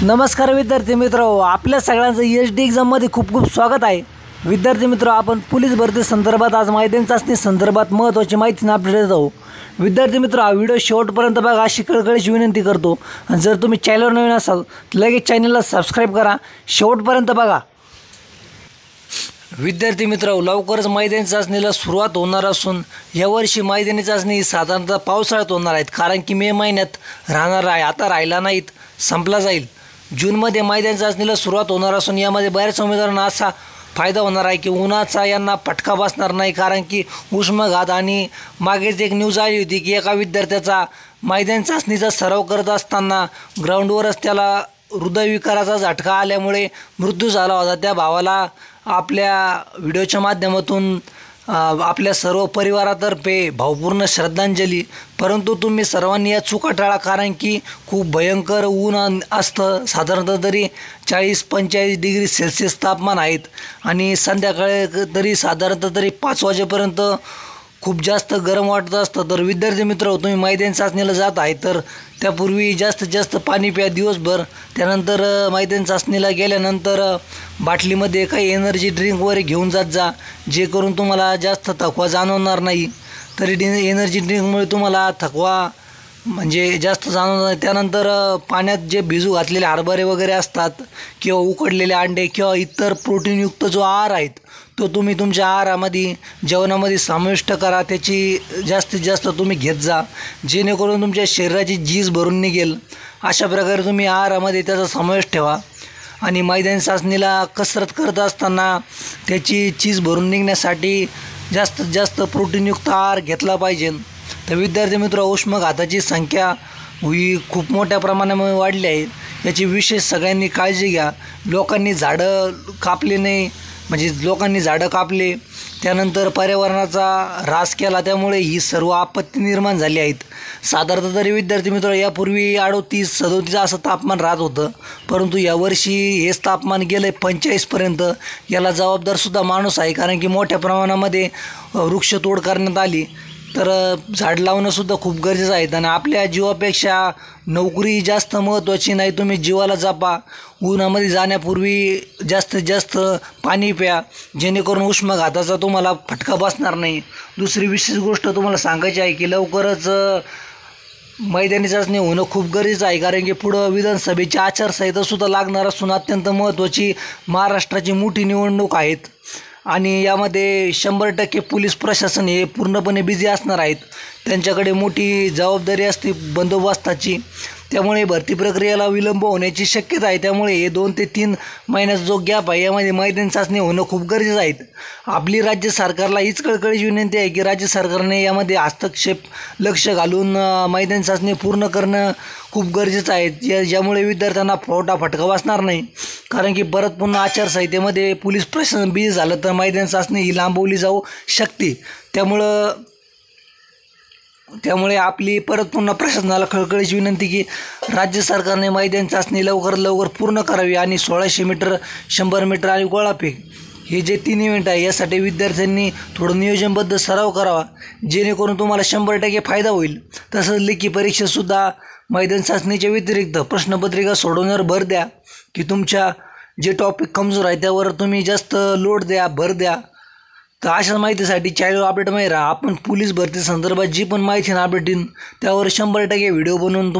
नमस्कार विद्यार्थी मित्र, आपल्या सगळ्यांचं एचडी एग्जाममध्ये खूप खूप स्वागत आहे। विद्यार्थी मित्र, आपण पोलीस भरती संदर्भात आज मैदानी चाचणी संदर्भात महत्त्वाची माहिती अपडेट देत आहोत। विद्यार्थी मित्र, हा व्हिडिओ शेवटपर्यंत बघा अशी कळकळीची विनंती करतो। आणि जर तुम्ही चॅनलवर नवीन असाल तर लगेच चॅनलला सबस्क्राईब करा, शेवटपर्यंत बघा। विद्यार्थी मित्र, लवकरच मैदानी चाचणीला सुरुवात होणार असून यावर्षी मैदानी चाचणी साधारणतः पावसाळ्यात होणार आहेत, कारण की मे महिन्यात राहणार आहे, आता राहिला नाहीत, संपला जाईल। जूनमध्ये मैदानी चाचणीला सुरुवात होणार असून यामध्ये बऱ्याच उमेदवारांना असा फायदा होणार आहे की उन्हाचा यांना फटका बसणार नाही, कारण की उष्माघात आणि मागेच एक न्यूज आली होती की एका विद्यार्थ्याचा मैदानी चाचणीचा सराव करत असताना ग्राउंडवरच त्याला हृदयविकाराचा झटका आल्यामुळे मृत्यू झाला होता। त्या भावाला आपल्या व्हिडिओच्या माध्यमातून आपल्या सर्व परिवारातर्फे भावपूर्ण श्रद्धांजली। परंतु तुम्ही सर्वांनी या चुका टाळा, कारण की खूप भयंकर ऊन असतं, साधारणतः तरी 40-45 डिग्री सेल्सिअस तापमान आहेत आणि संध्याकाळी तरी साधारणतः तरी 5 वाजेपर्यंत खूप जास्त गरम वाटत असतं। तर विद्यार्थी मित्र, तुम्ही मैदानी चाचणीला जात आहे तर त्यापूर्वी जास्तीत जास्त पाणी प्या दिवसभर। त्यानंतर मैदानी चाचणीला गेल्यानंतर बाटलीमध्ये काही एनर्जी ड्रिंक वगैरे घेऊन जात जा, जे करून तुम्हाला जास्त थकवा जाणवणार नाही। तरी एनर्जी ड्रिंकमुळे तुम्हाला थकवा म्हणजे जास्त जाणवणार नाही। त्यानंतर पाण्यात जे भिजू घातलेले हरभरे वगैरे असतात किंवा उकडलेले अंडे किंवा इतर प्रोटीनयुक्त जो आहार आहेत तो तुम्ही तुमच्या आहारामध्ये जेवणामध्ये समाविष्ट करा, त्याची जास्तीत जास्त तुम्ही घेत जा, जेणेकरून तुमच्या शरीराची झीज भरून निघेल। अशा प्रकारे तुम्ही आहारामध्ये त्याचा समावेश ठेवा आणि मैदानी चाचणीला कसरत करत असताना त्याची चीज भरून निघण्यासाठी जास्तीत जास्त प्रोटीनयुक्त आहार घेतला पाहिजे। तर विद्यार्थी मित्र, उष्माघाताची संख्या ही खूप मोठ्या प्रमाणामध्ये वाढली आहे, याची विशेष सगळ्यांनी काळजी घ्या। लोकांनी झाडं कापले नाही, म्हणजे लोकांनी झाडं कापले, त्यानंतर पर्यावरणाचा ऱ्हास केला, त्यामुळे ही सर्व आपत्ती निर्माण झाली आहेत। साधारणतः तरी विद्यार्थी मित्र, यापूर्वी 38-37 असं तापमान राहत होतं, परंतु यावर्षी हेच तापमान गेलं आहे 45पर्यंत। याला जबाबदारसुद्धा माणूस आहे, कारण की मोठ्या प्रमाणामध्ये वृक्षतोड करण्यात आली। तर झाड लावणंसुद्धा खूप गरजेचं आहे आणि आपल्या जीवापेक्षा नोकरी जास्त महत्त्वाची नाही। तुम्ही जीवाला जपा, उन्हामध्ये जाण्यापूर्वी जास्तीत जास्त पाणी प्या, जेणेकरून उष्माघाताचा तुम्हाला फटका बसणार नाही। दुसरी विशेष गोष्ट तुम्हाला सांगायची आहे की लवकरच मैदानी चाचणी होणं खूप गरजेचं आहे, कारण की पुढं विधानसभेची आचारसंहितासुद्धा लागणार असून अत्यंत महत्त्वाची महाराष्ट्राची मोठी निवडणूक आहेत आणि यामध्ये 100% पोलीस प्रशासन हे पूर्णपणे बिझी असणार आहेत। त्यांच्याकडे मोठी जबाबदारी असते बंदोबस्ताची, त्यामुळे भरती प्रक्रियेला विलंब होण्याची शक्यता आहे। त्यामुळे हे 2 ते 3 महिन्याचा जो गॅप आहे यामध्ये मैदानी चाचणी होणं खूप गरजेचं आहे। आपली राज्य सरकारला हीच कळकळीची विनंती आहे की राज्य सरकारने यामध्ये हस्तक्षेप लक्ष घालून मैदानी चाचणी पूर्ण करणं खूप गरजेचं आहे, ज्यामुळे विद्यार्थ्यांना मोठा फटका बसणार नाही, कारण की परत पुन्हा आचारसंहितेमध्ये पोलीस प्रशासन बिझी झालं तर मैदानी चाचणी ही लांबवली जाऊ शकते। त्यामुळे आपली परत पुन्हा प्रशासनाला कळकळीची विनंती की राज्य सरकारने मैदानी चाचणी लवकरात लवकर पूर्ण करावी आणि 1600 मीटर, 100 मीटर आणि गोळाफेक हे जे 3 इव्हेंट आहे यासाठी विद्यार्थ्यांनी थोडं नियोजनबद्ध सराव करावा, जेणेकरून तुम्हाला 100% फायदा होईल। तसंच लेखी परीक्षेतसुद्धा मैदानी चाचणीच्या व्यतिरिक्त प्रश्नपत्रिका सोडवण्यावर भर द्या, की तुमच्या जे टॉपिक कमजोर आहे त्यावर तुम्ही जास्त लोड द्या, भर द्या। तर अशा माहितीसाठी चॅनल अपडेटमध्ये राहा। आपण पोलीस भरती संदर्भात जी पण माहिती अपडेट देईन त्यावर 100% व्हिडिओ बनवून तुम्हाला